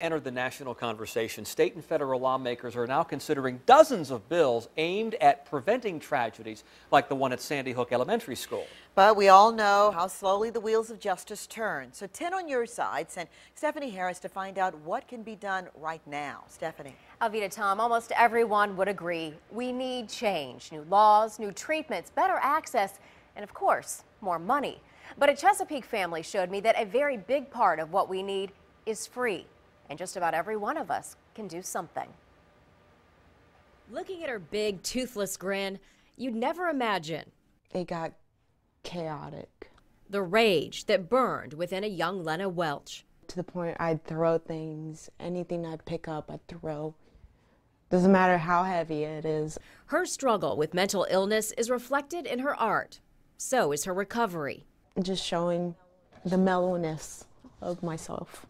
entered the national conversation, state and federal lawmakers are now considering dozens of bills aimed at preventing tragedies like the one at Sandy Hook Elementary School. But we all know how slowly the wheels of justice turn. So 10 on Your Side sent Stephanie Harris to find out what can be done right now. Stephanie. Alvita, Tom, almost everyone would agree we need change. New laws, new treatments, better access, and of course, more money. But a Chesapeake family showed me that a very big part of what we need is free. And just about every one of us can do something. Looking at her big, toothless grin, you'd never imagine. It got chaotic. The rage that burned within a young Lena Welch. To the point I'd throw things, anything I'd pick up, I'd throw. Doesn't matter how heavy it is. Her struggle with mental illness is reflected in her art. So is her recovery. Just showing the mellowness of myself.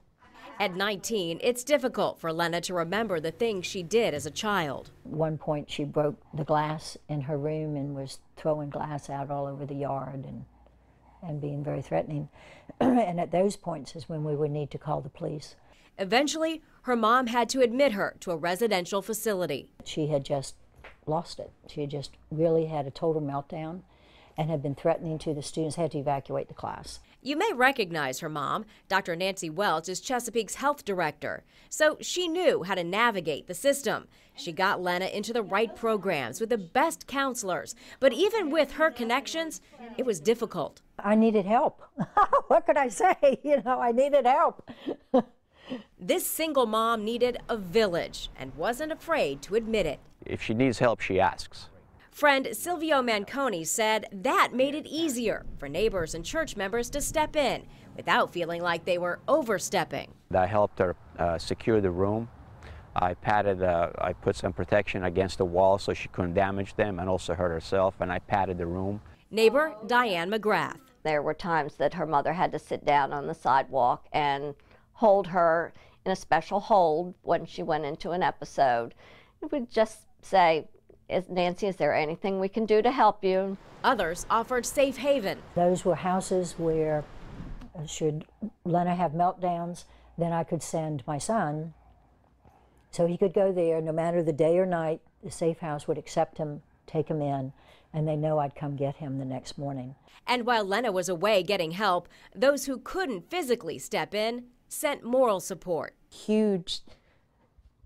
At 19, it's difficult for Lena to remember the things she did as a child. At one point, she broke the glass in her room and was throwing glass out all over the yard and being very threatening. And at those points is when we would need to call the police. Eventually, her mom had to admit her to a residential facility. She had just lost it. She had just really had a total meltdown and had been threatening to the students, had to evacuate the class. You may recognize her mom. Dr. Nancy Welch is Chesapeake's health director, so she knew how to navigate the system. She got Lena into the right programs with the best counselors, but even with her connections, it was difficult. I needed help. What could I say? I needed help. This single mom needed a village and wasn't afraid to admit it. If she needs help, she asks. Friend Silvio Manconi said that made it easier for neighbors and church members to step in without feeling like they were overstepping. I helped her secure the room. I put some protection against the wall so she couldn't damage them and also hurt herself, and I padded the room. Neighbor Diane McGrath. There were times that her mother had to sit down on the sidewalk and hold her in a special hold when she went into an episode. It would just say, Nancy, is there anything we can do to help you? Others offered safe haven. Those were houses where, should Lena have meltdowns, then I could send my son so he could go there no matter the day or night. The safe house would accept him, take him in, and they know I'd come get him the next morning. And while Lena was away getting help, those who couldn't physically step in sent moral support. Huge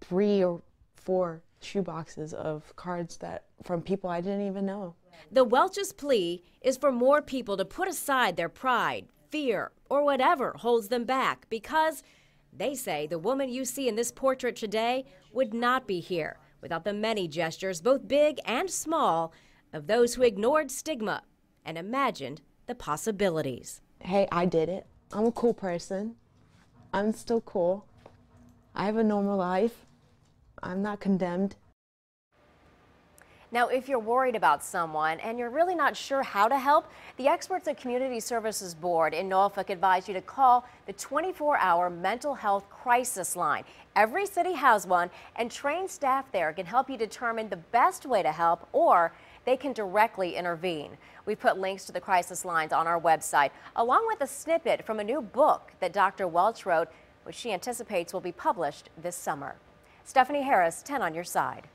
3 or 4 shoeboxes of cards from people I didn't even know. The Welch's plea is for more people to put aside their pride, fear, or whatever holds them back, because they say the woman you see in this portrait today would not be here without the many gestures, both big and small, of those who ignored stigma and imagined the possibilities. Hey, I did it. I'm a cool person. I'm still cool. I have a normal life. I'm not condemned. Now, if you're worried about someone and you're really not sure how to help, the experts at Community Services Board in Norfolk advise you to call the 24-hour mental health crisis line. Every city has one, and trained staff there can help you determine the best way to help, or they can directly intervene. We've put links to the crisis lines on our website, along with a snippet from a new book that Dr. Welch wrote, which she anticipates will be published this summer. Stephanie Harris, 10 on Your Side.